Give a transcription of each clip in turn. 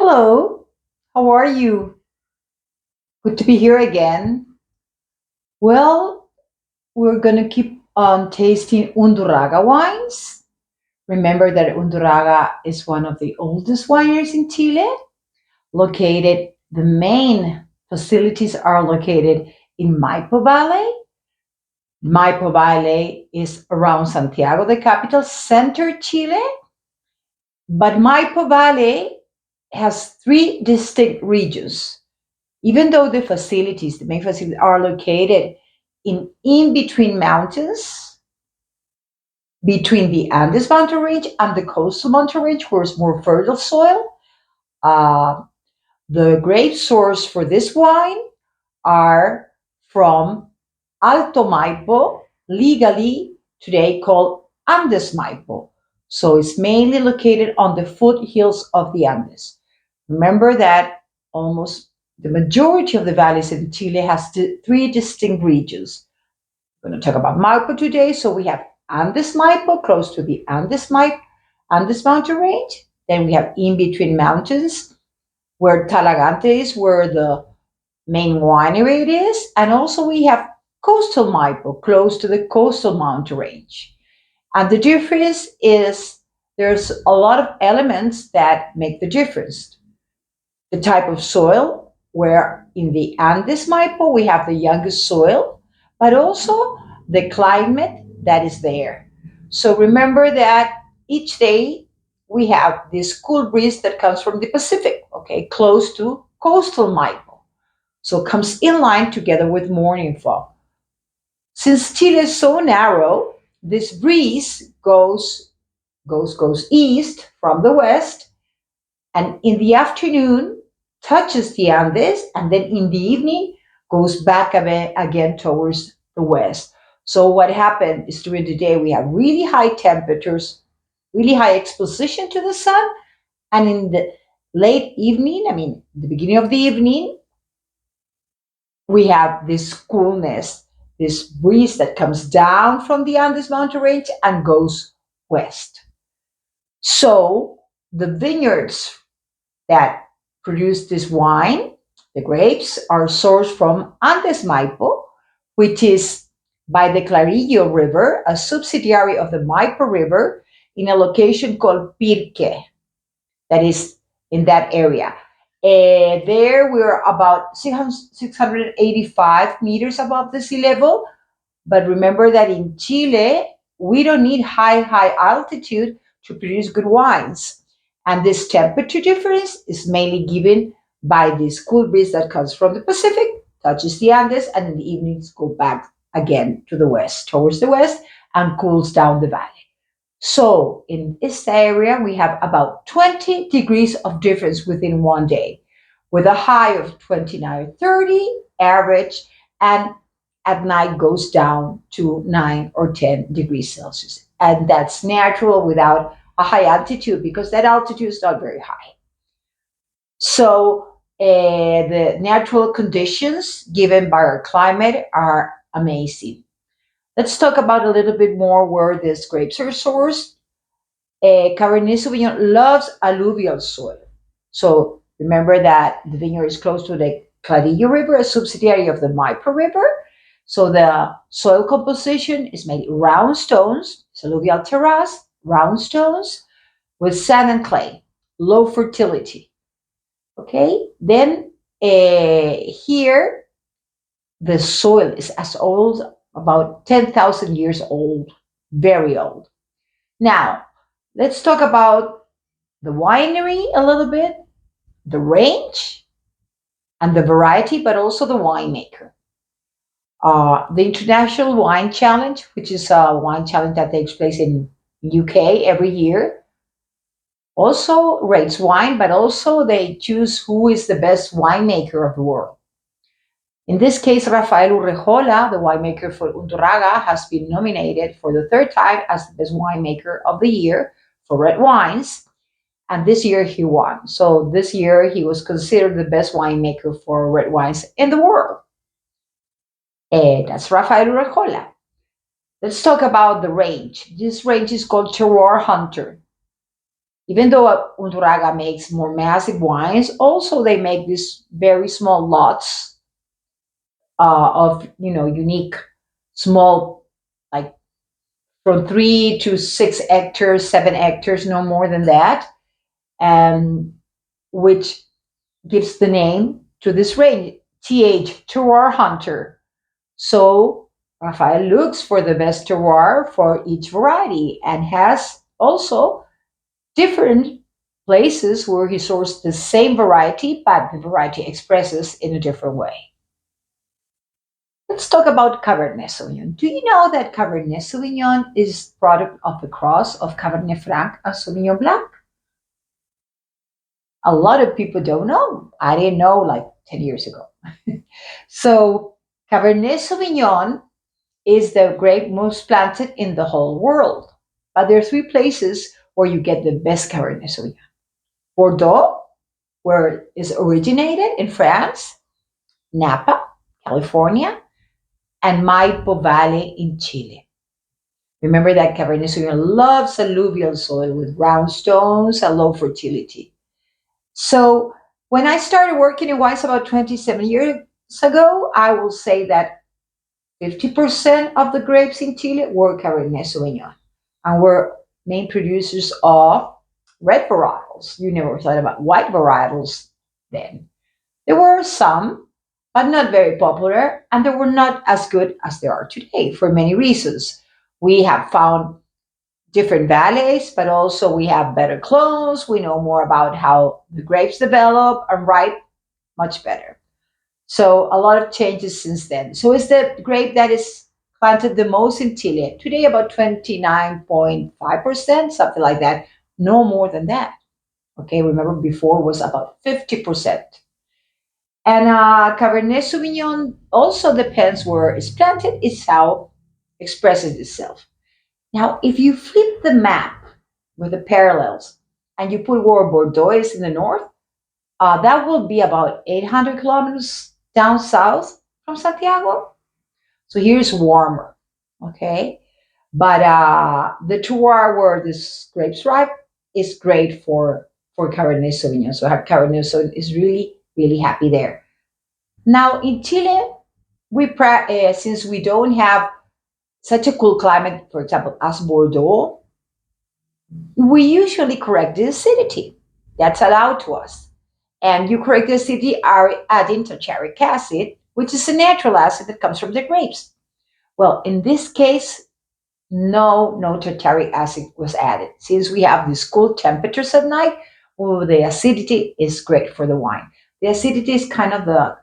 Hello, how are you? Good to be here again. Well, we're going to keep on tasting Undurraga wines. Remember that Undurraga is one of the oldest wineries in Chile, the main facilities are located in Maipo Valley. Maipo Valley is around Santiago, the capital, center Chile, but Maipo Valley has three distinct regions. Even though the main facilities are located in between mountains, between the Andes mountain range and the coastal mountain range, where it's more fertile soil, uh, the grape source for this wine are from Alto Maipo, legally today called Andes Maipo. So it's mainly located on the foothills of the Andes. Remember that almost the majority of the valleys in Chile has three distinct regions. We're going to talk about Maipo today. So we have Andes Maipo, close to the Andes mountain range. Then we have in between mountains, where Talagante is, where the main winery it is. And also we have coastal Maipo, close to the coastal mountain range. And the difference is there's a lot of elements that make the difference. The type of soil, where in the Andes Maipo we have the youngest soil, but also the climate that is there. So remember that each day we have this cool breeze that comes from the Pacific, okay, close to coastal Maipo. So it comes in line together with morning fog. Since Chile is so narrow, this breeze goes east from the west, and in the afternoon touches the Andes, and then in the evening goes back again towards the west. So what happened is during the day we have really high temperatures, really high exposition to the sun, and in the late evening, I mean the beginning of the evening, we have this coolness, this breeze that comes down from the Andes mountain range and goes west. So the vineyards that produce this wine, the grapes, are sourced from Andes Maipo, which is by the Clarillo River, a subsidiary of the Maipo River, in a location called Pirque, that is in that area. There we're about 685 meters above the sea level. But remember that in Chile, we don't need high altitude to produce good wines. And this temperature difference is mainly given by this cool breeze that comes from the Pacific, touches the Andes, and in the evenings go back again to the west, towards the west, and cools down the valley. So in this area, we have about 20 degrees of difference within one day, with a high of 29 or 30 average, and at night goes down to 9 or 10 degrees Celsius. And that's natural without a high altitude, because that altitude is not very high. So the natural conditions given by our climate are amazing. Let's talk about a little bit more where these grapes are sourced. Cabernet Sauvignon loves alluvial soil. So remember that the vineyard is close to the Clarillo River, a subsidiary of the Maipo River. So the soil composition is made round stones, it's alluvial terrace, round stones with sand and clay, low fertility. Okay, then here the soil is as old, about 10,000 years old, very old. Now, let's talk about the winery a little bit, the range, and the variety, but also the winemaker. The International Wine Challenge, which is a wine challenge that takes place in UK every year, also rates wine, but also they choose who is the best winemaker of the world. In this case, Rafael Urrejola, the winemaker for Undurraga, has been nominated for the third time as the best winemaker of the year for red wines. And this year he won. So this year he was considered the best winemaker for red wines in the world. And that's Rafael Urrejola. Let's talk about the range. This range is called Terroir Hunter. Even though Undurraga makes more massive wines, also they make these very small lots of unique small, like from 3 to 6 hectares, 7 hectares, no more than that, and which gives the name to this range, Terroir Hunter. So Rafael looks for the best terroir for each variety and has also different places where he sourced the same variety, but the variety expresses in a different way. Let's talk about Cabernet Sauvignon. Do you know that Cabernet Sauvignon is product of the cross of Cabernet Franc and Sauvignon Blanc? A lot of people don't know. I didn't know like 10 years ago. So Cabernet Sauvignon is the grape most planted in the whole world. But there are three places where you get the best Cabernet Sauvignon. Bordeaux, where it is originated in France, Napa, California, and Maipo Valley in Chile. Remember that Cabernet Sauvignon loves alluvial soil with round stones and low fertility. So when I started working in wines about 27 years ago, I will say that 50% of the grapes in Chile were Cabernet Sauvignon and were main producers of red varietals. You never thought about white varietals then. There were some, but not very popular, and they were not as good as they are today for many reasons. We have found different valleys, but also we have better clones. We know more about how the grapes develop and ripe much better. So a lot of changes since then. So it's the grape that is planted the most in Chile. Today, about 29.5%, something like that. No more than that. Okay, remember before was about 50%. And Cabernet Sauvignon also depends where it's planted, it's how it expresses itself. Now, if you flip the map with the parallels and you put where Bordeaux is in the north, that will be about 800 kilometers down south from Santiago. So here's warmer, okay? But the terroir where this grapes ripe is great for Cabernet Sauvignon. So Cabernet Sauvignon is really, really happy there. Now in Chile, since we don't have such a cool climate, for example, as Bordeaux, we usually correct the acidity. That's allowed to us. And you correct the acidity adding tartaric acid, which is a natural acid that comes from the grapes. Well, in this case, no tartaric acid was added. Since we have these cool temperatures at night, well, the acidity is great for the wine. The acidity is kind of the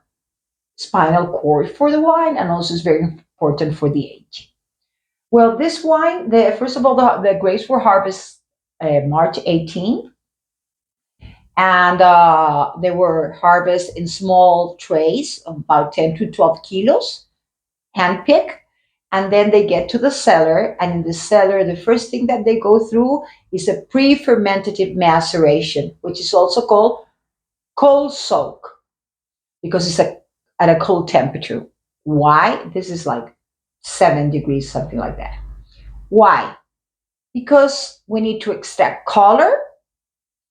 spinal cord for the wine and also is very important for the age. Well, this wine, first of all, the grapes were harvested March 18th, and they were harvested in small trays of about 10 to 12 kilos, hand pick, and then they get to the cellar. And in the cellar, the first thing that they go through is a pre-fermentative maceration, which is also called cold soak because at a cold temperature. Why? This is like 7 degrees, something like that. Why? Because we need to extract color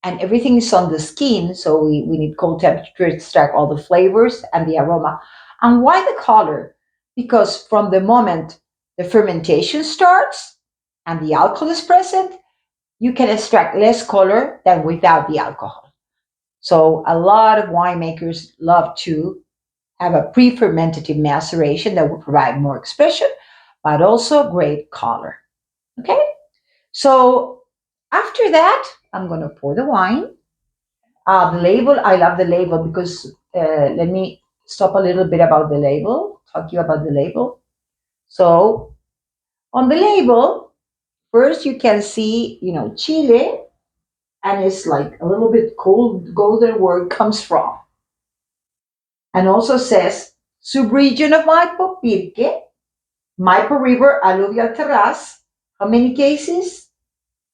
and everything is on the skin. So we need cold temperature to extract all the flavors and the aroma. And why the color? Because from the moment the fermentation starts and the alcohol is present, you can extract less color than without the alcohol. So a lot of winemakers love to have a pre-fermentative maceration that will provide more expression, but also great color. Okay? So after that, I'm going to pour the wine. The label, I love the label because let me stop a little bit about the label, talk to you about the label. So on the label, first you can see, Chile, and it's like a little bit cold, golden where it comes from. And also says, subregion of Maipo, Pirque, Maipo River, alluvial terrace. How many cases?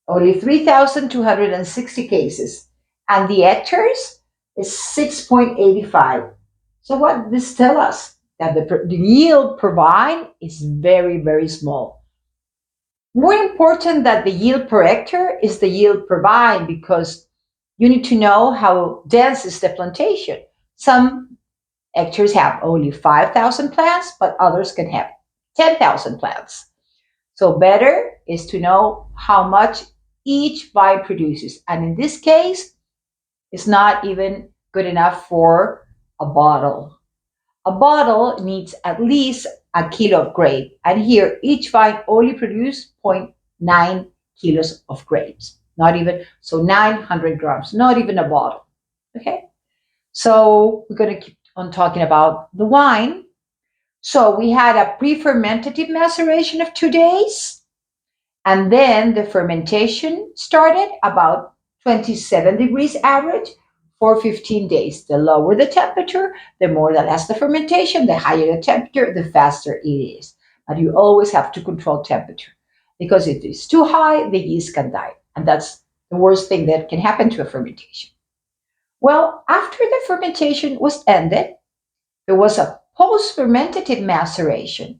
Only 3,260 cases. And the hectares is 6.85. So what this tell us? That the yield per vine is very, very small. More important than the yield per hectare is the yield per vine because you need to know how dense is the plantation. Some hectares have only 5,000 plants, but others can have 10,000 plants. So better is to know how much each vine produces. And in this case, it's not even good enough for a bottle. A bottle needs at least a kilo of grape. And here, each vine only produces zero point 0.9 kilos of grapes. Not even, so 900 grams, not even a bottle. Okay? So we're going to keep on talking about the wine. So we had a pre-fermentative maceration of 2 days. And then the fermentation started about 27 degrees average for 15 days. The lower the temperature, the more that lasts the fermentation, the higher the temperature, the faster it is. But you always have to control temperature because if it's too high, the yeast can die. And that's the worst thing that can happen to a fermentation. Well, after the fermentation was ended, there was a post fermentative maceration.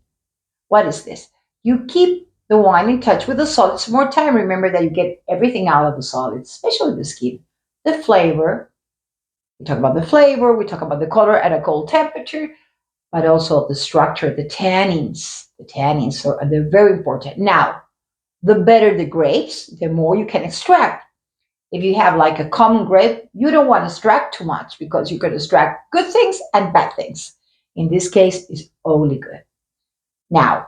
What is this? You keep the wine in touch with the solids more time. Remember that you get everything out of the solids, especially the skin. The flavor, we talk about the flavor, we talk about the color at a cold temperature, but also the structure, the tannins. The tannins, so they're very important. Now, the better the grapes, the more you can extract. If you have like a common grape, you don't want to extract too much because you could extract good things and bad things. In this case, it's only good. Now,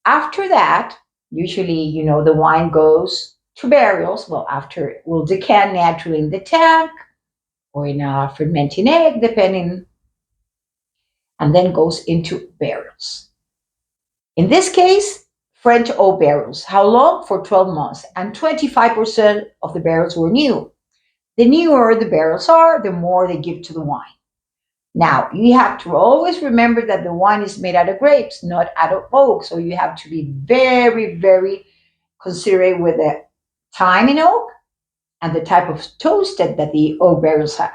after that, usually, the wine goes to barrels. Well, after it will decant naturally in the tank or in a fermenting egg, depending, and then goes into barrels. In this case, French oak barrels. How long? For 12 months. And 25% of the barrels were new. The newer the barrels are, the more they give to the wine. Now, you have to always remember that the wine is made out of grapes, not out of oak. So you have to be very, very considerate with the time in oak and the type of toasted that the oak barrels have.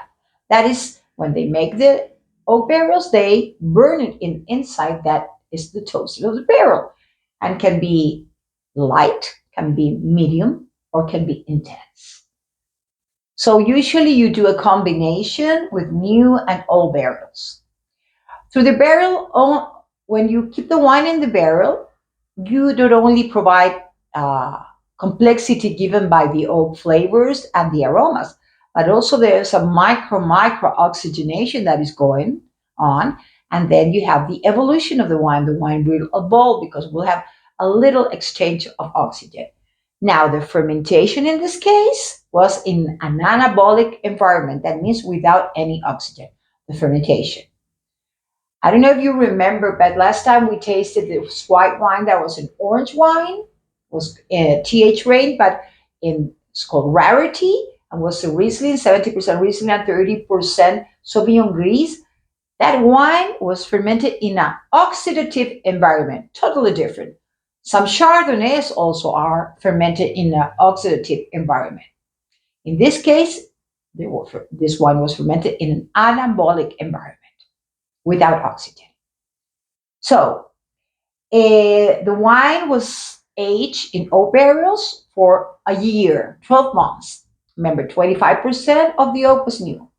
That is, when they make the oak barrels, they burn it inside. That is the toasted of the barrel and can be light, can be medium, or can be intense. So usually you do a combination with new and old barrels. Through the barrel, when you keep the wine in the barrel, you don't only provide uh, complexity given by the oak flavors and the aromas, but also there's a micro oxygenation that is going on. And then you have the evolution of the wine. The wine will evolve because we'll have a little exchange of oxygen. Now, the fermentation in this case was in an anabolic environment. That means without any oxygen, the fermentation. I don't know if you remember, but last time we tasted this white wine that was an orange wine, was TH rain, but it's called Rarity, and was a Riesling, 70% Riesling and 30% Sauvignon Gris. That wine was fermented in an oxidative environment, totally different. Some Chardonnays also are fermented in an oxidative environment. In this case, this wine was fermented in an anabolic environment without oxygen. So the wine was aged in oak barrels for a year, 12 months. Remember, 25% of the oak was new.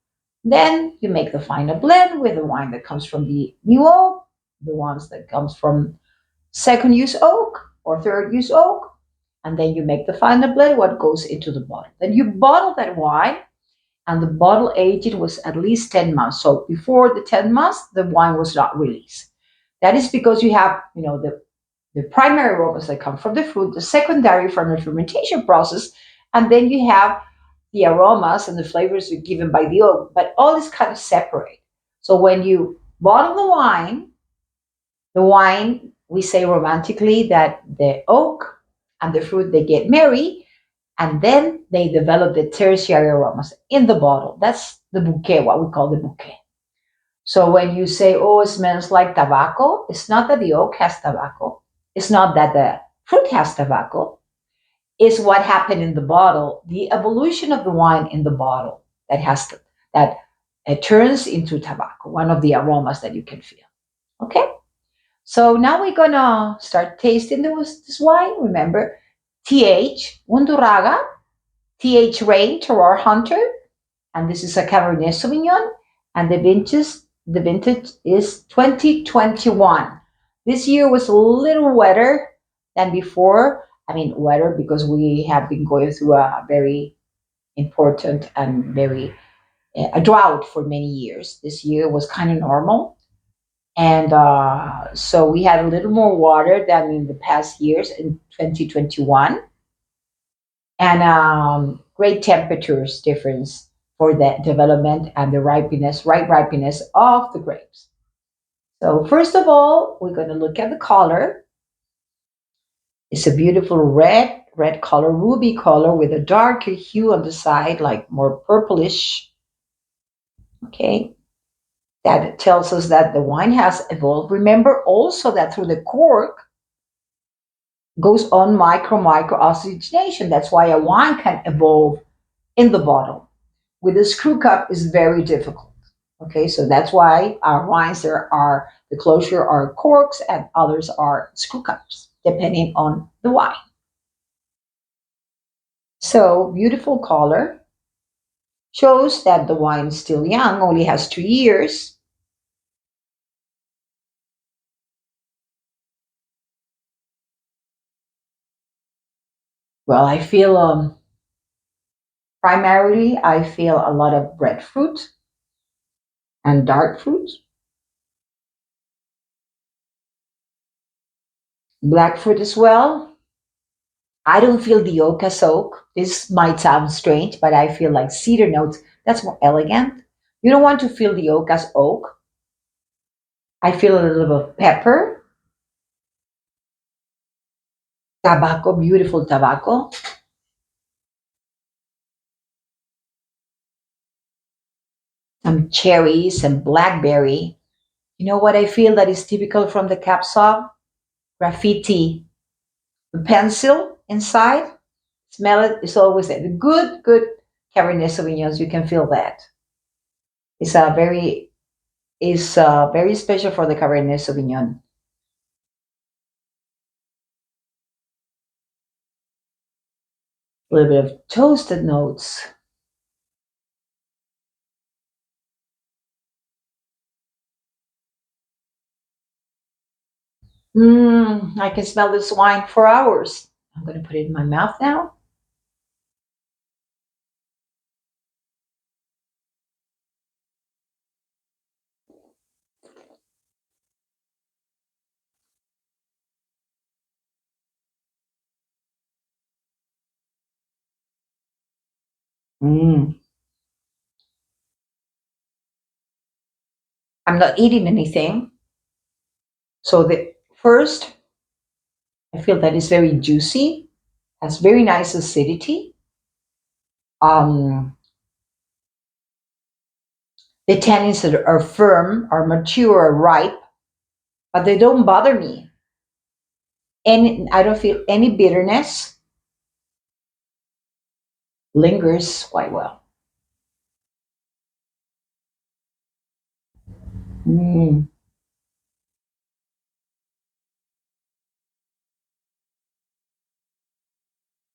Then you make the final blend with the wine that comes from the new oak, the ones that comes from second use oak or third use oak, and then you make the final blend, what goes into the bottle. Then you bottle that wine, and the bottle aging was at least 10 months. So before the 10 months, the wine was not released. That is because you have, the primary aromas that come from the fruit, the secondary from the fermentation process, and then you have the aromas and the flavors given by the oak, but all is kind of separate. So when you bottle the wine, we say romantically that the oak and the fruit, they get married, and then they develop the tertiary aromas in the bottle. That's the bouquet, what we call the bouquet. So when you say, oh, it smells like tobacco, it's not that the oak has tobacco. It's not that the fruit has tobacco. It's what happened in the bottle, the evolution of the wine in the bottle that it turns into tobacco, one of the aromas that you can feel. Okay? So now we're gonna start tasting this wine. Remember, TH Undurraga, TH Rain Terroir Hunter, and this is a Cabernet Sauvignon, and the vintage is 2021. This year was a little wetter than before. I mean, wetter because we have been going through a very important and very a drought for many years. This year was kind of normal, and so we had a little more water than in the past years in 2021, and great temperatures difference for the development and the ripeness of the grapes. So first of all, we're going to look at the color. It's a beautiful red color, ruby color with a darker hue on the side, like more purplish. Okay, that tells us that the wine has evolved. Remember also that through the cork goes on micro oxygenation. That's why a wine can evolve in the bottle. With a screw cup is very difficult. Okay, so that's why our wines there are the closure are corks and others are screw cups, depending on the wine. So beautiful color shows that the wine is still young, only has 2 years. Well, I feel primarily I feel a lot of breadfruit and dark fruit, black fruit as well. I don't feel the oak as oak. This might sound strange, but I feel like cedar notes. That's more elegant. You don't want to feel the oak as oak. I feel a little bit of pepper, tobacco, beautiful tobacco, some cherries, some blackberry. You know what I feel that is typical from the Capsule? Graffiti. The pencil inside, smell it. It's always there. The good Cabernet Sauvignons, you can feel that. It's a very very special for the Cabernet Sauvignon. A little bit of toasted notes. I can smell this wine for hours. I'm going to put it in my mouth now. Mm. I'm not eating anything. So the first, I feel that it's very juicy, has very nice acidity. Um, the tannins that are firm, are mature, are ripe, but they don't bother me. And I don't feel any bitterness. Lingers quite well. Mm.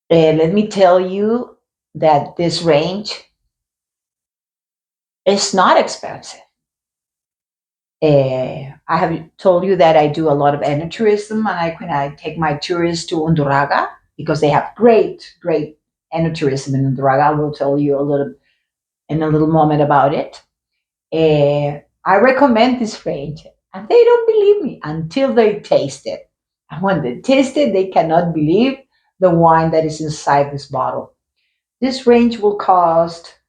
Let me tell you that this range is not expensive. I have told you that I do a lot of enoturism, and when I take my tourists to Undurraga because they have great enoturism in Undurraga. I will tell you a little in a little moment about it. I recommend this range, and they don't believe me until they taste it. And when they taste it, they cannot believe the wine that is inside this bottle. This range will cost,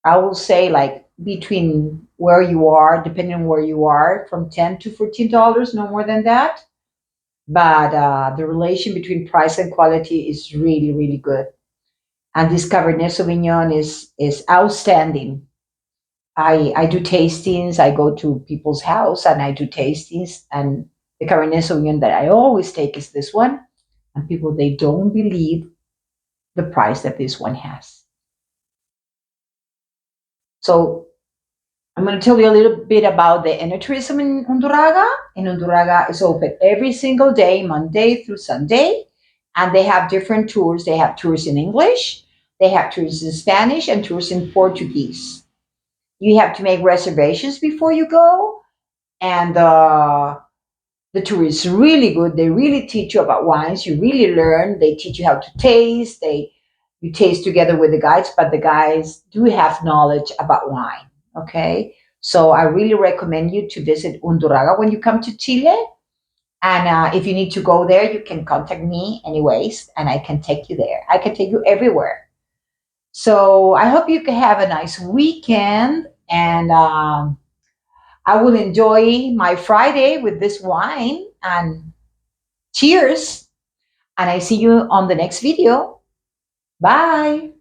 I will say, like between where you are, depending on where you are, from $10 to $14, no more than that. But the relation between price and quality is really good. And this Cabernet Sauvignon is outstanding. I do tastings. I go to people's house and I do tastings. And the Cabernet Sauvignon that I always take is this one. And people, they don't believe the price that this one has. So I'm going to tell you a little bit about the enoturism in Undurraga. In Undurraga is open every single day, Monday through Sunday, and they have different tours. They have tours in English, they have tours in Spanish, and tours in Portuguese. You have to make reservations before you go, and the tour is really good. They really teach you about wines. You really learn. They teach you how to taste. You taste together with the guides, but the guys do have knowledge about wine. Okay, so I really recommend you to visit Undurraga when you come to Chile. And if you need to go there, you can contact me anyways, and I can take you there. I can take you everywhere. So I hope you can have a nice weekend, and I will enjoy my Friday with this wine. And cheers! And I see you on the next video. Bye!